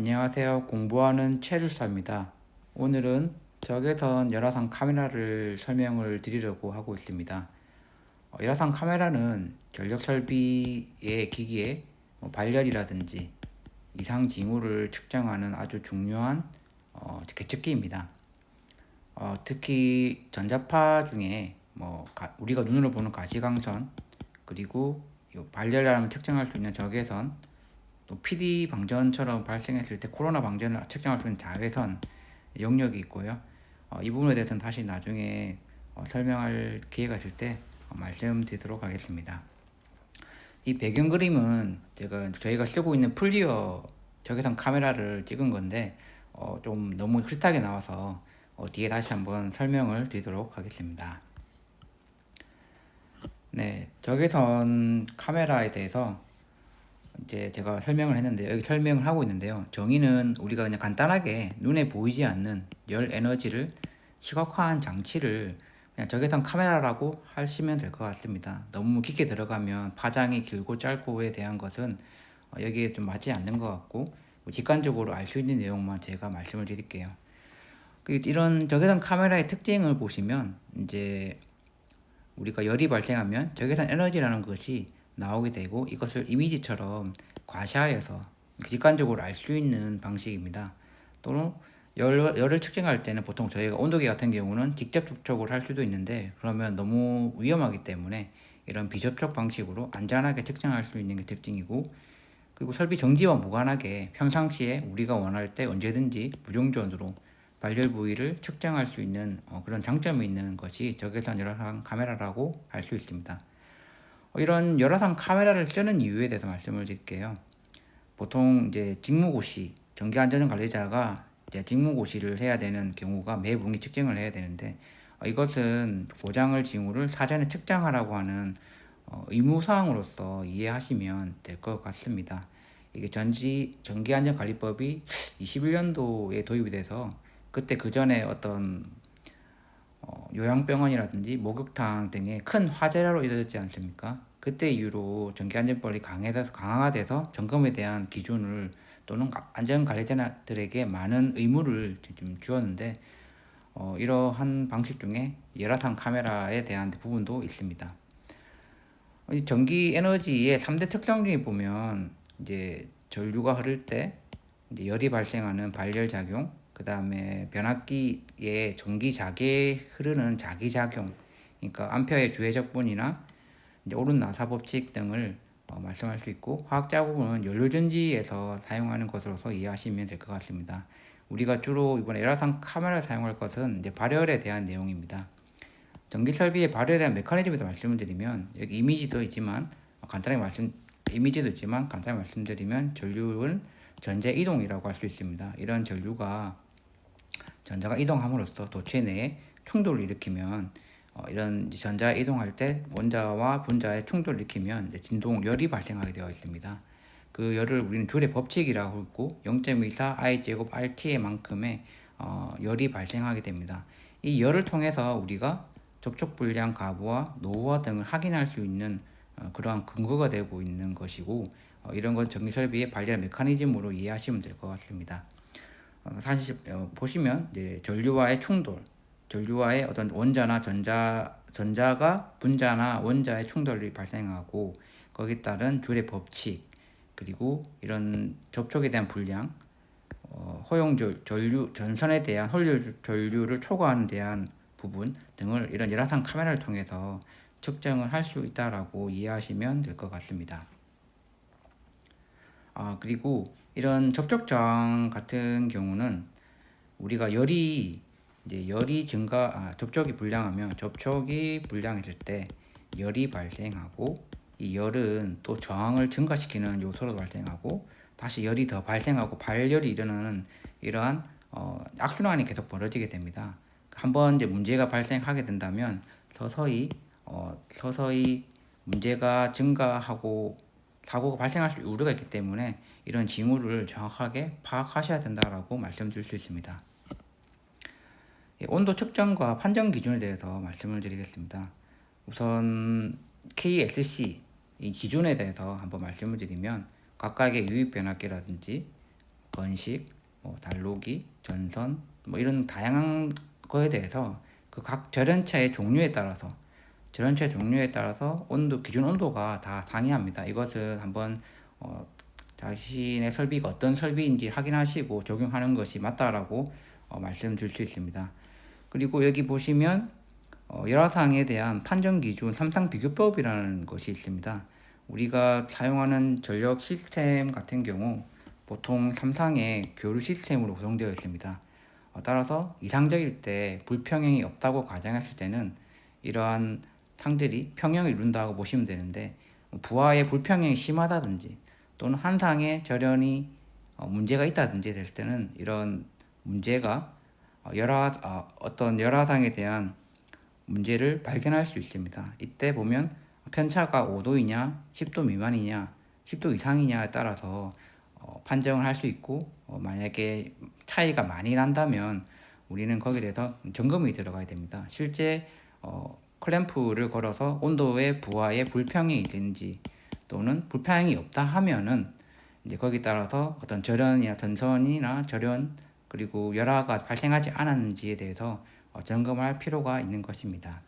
안녕하세요. 공부하는 최루사입니다. 오늘은 적외선 열화상 카메라를 설명을 드리려고 하고 있습니다. 열화상 카메라는 전력 설비의 기기의 발열이라든지 이상 징후를 측정하는 아주 중요한 계측기입니다. 특히 전자파 중에 우리가 눈으로 보는 가시광선, 그리고 발열량을 측정할 수 있는 적외선, 또 PD 방전처럼 발생했을 때 코로나 방전을 측정할 수 있는 자외선 영역이 있고요. 이 부분에 대해서는 다시 나중에 설명할 기회가 있을 때 말씀드리도록 하겠습니다. 이 배경 그림은 저희가 쓰고 있는 플리어 적외선 카메라를 찍은 건데 좀 너무 흐릿하게 나와서 뒤에 다시 한번 설명을 드리도록 하겠습니다. 네, 적외선 카메라에 대해서 이제 제가 설명을 했는데 여기 설명을 하고 있는데요. 정의는 우리가 그냥 간단하게 눈에 보이지 않는 열 에너지를 시각화한 장치를 그냥 적외선 카메라라고 하시면 될 것 같습니다. 너무 깊게 들어가면 파장이 길고 짧고에 대한 것은 여기에 좀 맞지 않는 것 같고 직관적으로 알 수 있는 내용만 제가 말씀을 드릴게요. 이런 적외선 카메라의 특징을 보시면 이제 우리가 열이 발생하면 적외선 에너지라는 것이 나오게 되고 이것을 이미지처럼 과시하여서 직관적으로 알 수 있는 방식입니다. 또는 열을 측정할 때는 보통 저희가 온도계 같은 경우는 직접 접촉을 할 수도 있는데 그러면 너무 위험하기 때문에 이런 비접촉 방식으로 안전하게 측정할 수 있는 게 특징이고, 그리고 설비 정지와 무관하게 평상시에 우리가 원할 때 언제든지 무정전으로 발열 부위를 측정할 수 있는 그런 장점이 있는 것이 적외선 열화상 카메라라고 할 수 있습니다. 이런 열화상 카메라를 쓰는 이유에 대해서 말씀을 드릴게요. 보통 이제 직무고시, 전기안전관리자가 이제 직무고시를 해야 되는 경우가 매 분기 측정을 해야 되는데 이것은 고장을 징후를 사전에 측정하라고 하는 의무사항으로서 이해하시면 될 것 같습니다. 이게 전기안전관리법이 21년도에 도입이 돼서 그때 그 전에 어떤 요양병원이라든지 목욕탕 등의 큰 화재로 이루어졌지 않습니까? 그때 이후로 전기안전법이 강화돼서 점검에 대한 기준을 또는 안전관리자들에게 많은 의무를 좀 주었는데 이러한 방식 중에 열화상 카메라에 대한 부분도 있습니다. 전기 에너지의 3대 특성 중에 보면 이제 전류가 흐를 때 이제 열이 발생하는 발열 작용, 그 다음에 변압기의 전기 자계에 흐르는 자기 작용, 그러니까 암페어의 주해적분이나 이제 오른 나사 법칙 등을 말씀할 수 있고, 화학 자국은 연료전지에서 사용하는 것으로서 이해하시면 될 것 같습니다. 우리가 주로 이번에 열화상 카메라를 사용할 것은 이제 발열에 대한 내용입니다. 전기 설비의 발열에 대한 메커니즘에서 말씀을 드리면 여기 이미지도 있지만 간단히 말씀드리면 전류는 전자 이동이라고 할 수 있습니다. 이런 전류가 전자가 이동함으로써 도체 내에 충돌을 일으키면 이런 전자 이동할 때 원자와 분자의 충돌을 일으키면 진동 열이 발생하게 되어 있습니다. 그 열을 우리는 줄의 법칙이라고 했고 0.24 I 제곱 RT의 만큼의 열이 발생하게 됩니다. 이 열을 통해서 우리가 접촉 불량 가부와 노후화 등을 확인할 수 있는 그러한 근거가 되고 있는 것이고, 이런 건 전기 설비의 발열 메커니즘으로 이해하시면 될 것 같습니다. 사실 보시면 이제 전류와의 충돌, 전류와의 어떤 원자나 전자가 분자나 원자의 충돌이 발생하고 거기에 따른 줄의 법칙, 그리고 이런 접촉에 대한 불량, 허용 전류 전선에 대한 홀류 전류를 초과하는 대한 부분 등을 이런 열화상 카메라를 통해서 측정을 할 수 있다라고 이해하시면 될 것 같습니다. 그리고 이런 접촉 저항 같은 경우는 우리가 접촉이 불량했을 때 열이 발생하고, 이 열은 또 저항을 증가시키는 요소로 발생하고 다시 열이 더 발생하고 발열이 일어나는 이러한 악순환이 계속 벌어지게 됩니다. 한번 이제 문제가 발생하게 된다면 서서히 문제가 증가하고 사고가 발생할 수 우려가 있기 때문에 이런 징후를 정확하게 파악하셔야 된다라고 말씀드릴 수 있습니다. 온도 측정과 판정 기준에 대해서 말씀을 드리겠습니다. 우선 KSC 이 기준에 대해서 한번 말씀을 드리면 각각의 유입 변압기라든지 건식, 뭐 달로기, 전선, 뭐 이런 다양한 거에 대해서 그 각 절연차의 종류에 따라서 온도 기준 온도가 다 상이합니다. 이것을 한번 자신의 설비가 어떤 설비인지 확인하시고 적용하는 것이 맞다라고 말씀드릴 수 있습니다. 그리고 여기 보시면 열화상에 대한 판정 기준 3상 비교법이라는 것이 있습니다. 우리가 사용하는 전력 시스템 같은 경우 보통 3상의 교류 시스템으로 구성되어 있습니다. 따라서 이상적일 때 불평형이 없다고 가정했을 때는 이러한 상들이 평형을 이룬다고 보시면 되는데, 부하의 불평형이 심하다든지 또는 한 상의 절연이 문제가 있다든지 될 때는 이런 문제가 어떤 열화상에 대한 문제를 발견할 수 있습니다. 이때 보면 편차가 5도이냐 10도 미만이냐 10도 이상이냐에 따라서 판정을 할 수 있고, 만약에 차이가 많이 난다면 우리는 거기에 대해서 점검이 들어가야 됩니다. 실제 클램프를 걸어서 온도의 부하에 불평이 있는지 또는 불평이 없다 하면은 이제 거기에 따라서 어떤 절연이나 전선이나 절연 그리고 열화가 발생하지 않았는지에 대해서 점검할 필요가 있는 것입니다.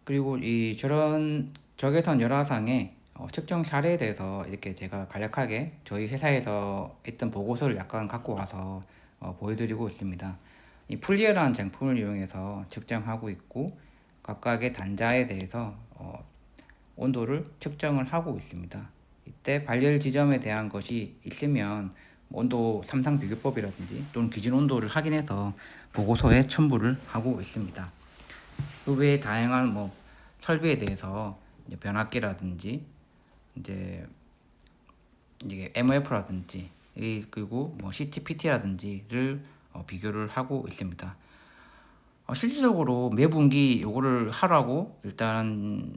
그리고 이 적외선 열화상의 측정 사례에 대해서 이렇게 제가 간략하게 저희 회사에서 했던 보고서를 약간 갖고 와서 보여드리고 있습니다. 이 풀리어라는 제품을 이용해서 측정하고 있고, 각각의 단자에 대해서 온도를 측정을 하고 있습니다. 이때 발열 지점에 대한 것이 있으면 온도 3상 비교법이라든지 또는 기준 온도를 확인해서 보고서에 첨부를 하고 있습니다. 그 외에 다양한 설비에 대해서 이제 변압기라든지 이제 MOF라든지 그리고 CTPT라든지를 비교를 하고 있습니다. 실질적으로 매 분기 요거를 하라고 일단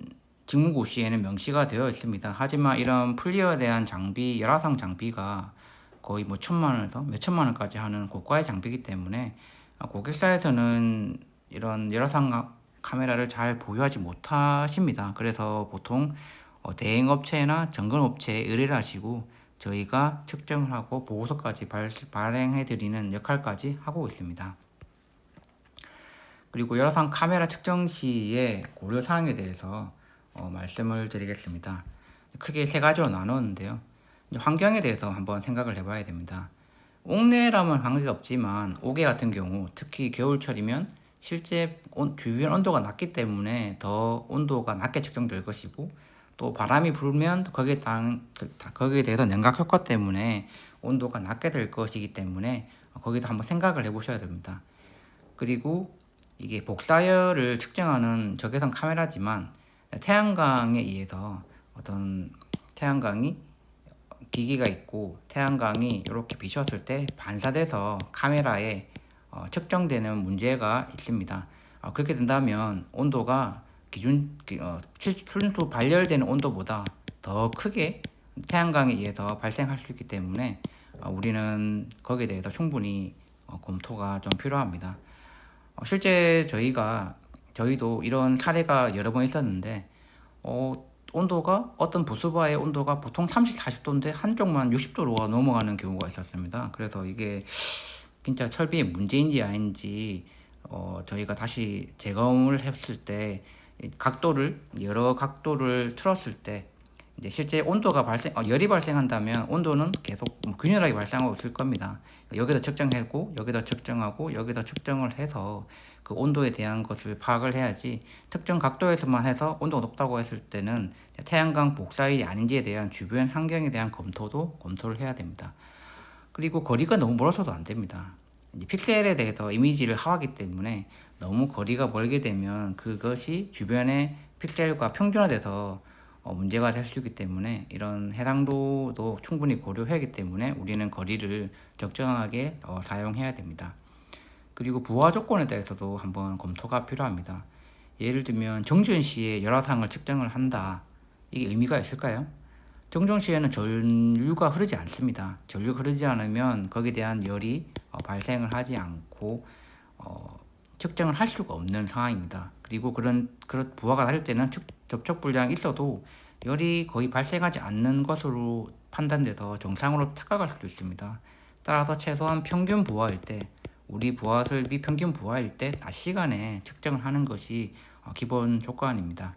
직무고 시에는 명시가 되어 있습니다. 하지만 이런 풀리어에 대한 장비, 열화상 장비가 거의 1,000만원에서 몇천만 원까지 하는 고가의 장비이기 때문에 고객사에서는 이런 열화상 카메라를 잘 보유하지 못하십니다. 그래서 보통 대행업체나 점검업체에 의뢰를 하시고 저희가 측정을 하고 보고서까지 발행해 드리는 역할까지 하고 있습니다. 그리고 열화상 카메라 측정 시의 고려사항에 대해서 말씀을 드리겠습니다. 크게 세 가지로 나누는데요. 환경에 대해서 한번 생각을 해봐야 됩니다. 옥내라면 관계가 없지만 옥외 같은 경우 특히 겨울철이면 실제 주변 온도가 낮기 때문에 더 온도가 낮게 측정될 것이고, 또 바람이 불면 거기에 대해서 냉각 효과 때문에 온도가 낮게 될 것이기 때문에 거기도 한번 생각을 해보셔야 됩니다. 그리고 이게 복사열을 측정하는 적외선 카메라지만 태양광에 의해서 어떤 태양광이 기기가 있고 태양광이 이렇게 비추었을 때 반사돼서 카메라에 측정되는 문제가 있습니다. 그렇게 된다면 온도가 순수 발열되는 온도보다 더 크게 태양광에 의해서 발생할 수 있기 때문에 우리는 거기에 대해서 충분히 검토가 좀 필요합니다. 실제 저희도 이런 사례가 여러 번 있었는데 온도가 어떤 부스바의 온도가 보통 30, 40도인데 한쪽만 60도로 넘어가는 경우가 있었습니다. 그래서 이게 진짜 철비의 문제인지 아닌지 저희가 다시 재검을 했을 때 여러 각도를 틀었을 때 이제 실제 온도가 열이 발생한다면 온도는 계속 균열하게 발생하고 있을 겁니다. 여기서 측정하고 여기서 측정하고 여기서 측정을 해서 그 온도에 대한 것을 파악을 해야지, 특정 각도에서만 해서 온도가 높다고 했을 때는 태양광 복사일이 아닌지에 대한 주변 환경에 대한 검토를 해야 됩니다. 그리고 거리가 너무 멀어서도 안 됩니다. 이제 픽셀에 대해서 이미지를 하기 때문에 너무 거리가 멀게 되면 그것이 주변의 픽셀과 평준화돼서 문제가 될 수 있기 때문에 이런 해상도도 충분히 고려해야 하기 때문에 우리는 거리를 적정하게 사용해야 됩니다. 그리고 부하 조건에 대해서도 한번 검토가 필요합니다. 예를 들면 정전시에 열화상을 측정을 한다. 이게 의미가 있을까요? 정전시에는 전류가 흐르지 않습니다. 전류가 흐르지 않으면 거기에 대한 열이 발생을 하지 않고 측정을 할 수가 없는 상황입니다. 그리고 그런 부하가 낮을 때는 접촉 불량이 있어도 열이 거의 발생하지 않는 것으로 판단돼서 정상으로 착각할 수도 있습니다. 따라서 최소한 평균 부하일 때, 우리 부하 설비 평균 부하일 때 낮 시간에 측정을 하는 것이 기본 조건입니다.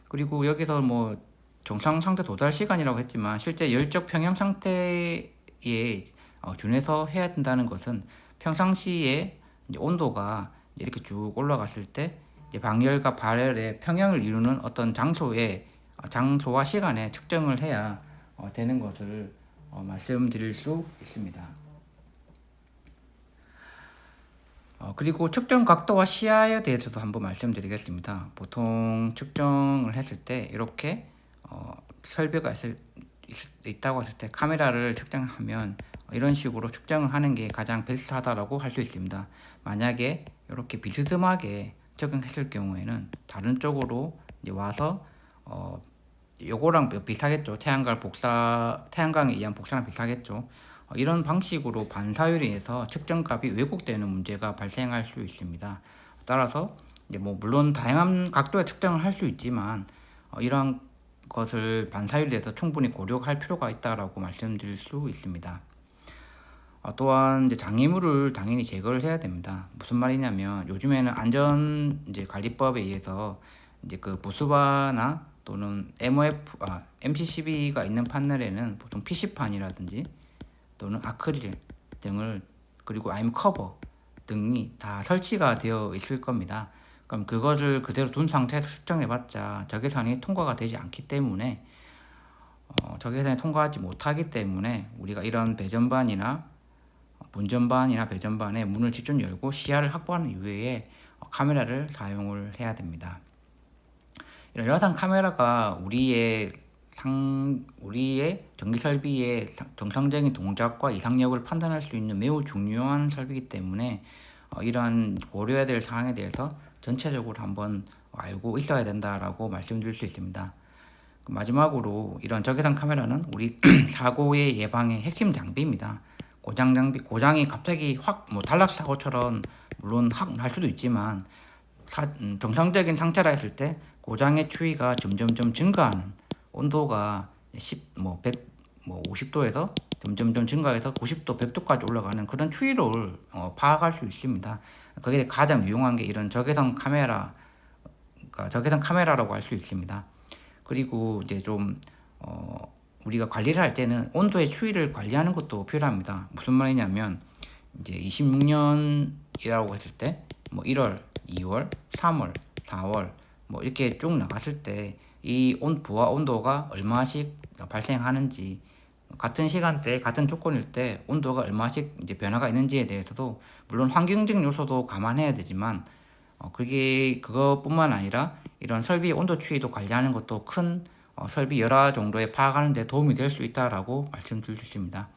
그리고 여기서 뭐 정상 상태 도달 시간이라고 했지만 실제 열적 평형 상태에 준해서 해야 된다는 것은 평상시에 이제 온도가 이렇게 쭉 올라갔을 때 이제 방열과 발열의 평형을 이루는 어떤 장소와 시간에 측정을 해야 되는 것을 말씀드릴 수 있습니다. 그리고 측정 각도와 시야에 대해서도 한번 말씀드리겠습니다. 보통 측정을 했을 때 이렇게 설비가 있다고 했을 때 카메라를 측정하면 이런 식으로 측정을 하는 게 가장 베스트하다라고 할 수 있습니다. 만약에 이렇게 비스듬하게 적용했을 경우에는 다른 쪽으로 이제 와서 요거랑 비슷하겠죠. 태양광에 의한 복사랑 비슷하겠죠. 이런 방식으로 반사율에서 측정값이 왜곡되는 문제가 발생할 수 있습니다. 따라서 이제 뭐 물론 다양한 각도의 측정을 할 수 있지만 이러한 것을 반사율에서 충분히 고려할 필요가 있다라고 말씀드릴 수 있습니다. 또한 이제 장애물을 당연히 제거를 해야 됩니다. 무슨 말이냐면 요즘에는 안전 이제 관리법에 의해서 이제 그 부스바나 또는 MCCB가 있는 판넬에는 보통 PC판이라든지 또는 아크릴 등을 그리고 아니면 커버 등이 다 설치가 되어 있을 겁니다. 그럼 그것을 그대로 둔 상태에서 측정해봤자 적외선이 통과가 되지 않기 때문에 적외선이 통과하지 못하기 때문에 우리가 이런 배전반이나 본전반이나 배전반에 문을 직접 열고 시야를 확보하는 이후에 카메라를 사용을 해야 됩니다. 이런 여러상 카메라가 우리의 전기 설비의 정상적인 동작과 이상력을 판단할 수 있는 매우 중요한 설비이기 때문에 이러한 고려해야 될 사항에 대해서 전체적으로 한번 알고 있어야 된다라고 말씀드릴 수 있습니다. 마지막으로 이런 적외선 카메라는 우리 사고의 예방의 핵심 장비입니다. 고장이 갑자기 확 뭐 단락 사고처럼 물론 확 날 수도 있지만 정상적인 상태라 했을 때 고장의 추이가 점점점 증가하는 온도가 50도에서 점점점 증가해서 90도, 100도까지 올라가는 그런 추이를 파악할 수 있습니다. 거기에 가장 유용한 게 이런 적외선 카메라라고 할 수 있습니다. 그리고 이제 좀 우리가 관리를 할 때는 온도의 추이를 관리하는 것도 필요합니다. 무슨 말이냐면 이제 26년이라고 했을 때 뭐 1월, 2월, 3월, 4월 뭐 이렇게 쭉 나갔을 때 이 부하 온도가 얼마씩 발생하는지 같은 시간대 같은 조건일 때 온도가 얼마씩 이제 변화가 있는지에 대해서도 물론 환경적 요소도 감안해야 되지만 그것뿐만 아니라 이런 설비 온도 추이도 관리하는 것도 큰 설비 열화 정도에 파악하는 데 도움이 될 수 있다라고 말씀드릴 수 있습니다.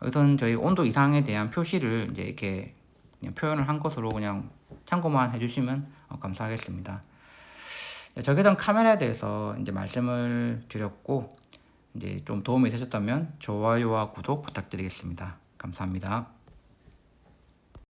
우선 저희 온도 이상에 대한 표시를 이제 이렇게 그냥 표현을 한 것으로 그냥 참고만 해주시면 감사하겠습니다. 적외선 카메라에 대해서 이제 말씀을 드렸고 이제 좀 도움이 되셨다면 좋아요와 구독 부탁드리겠습니다. 감사합니다.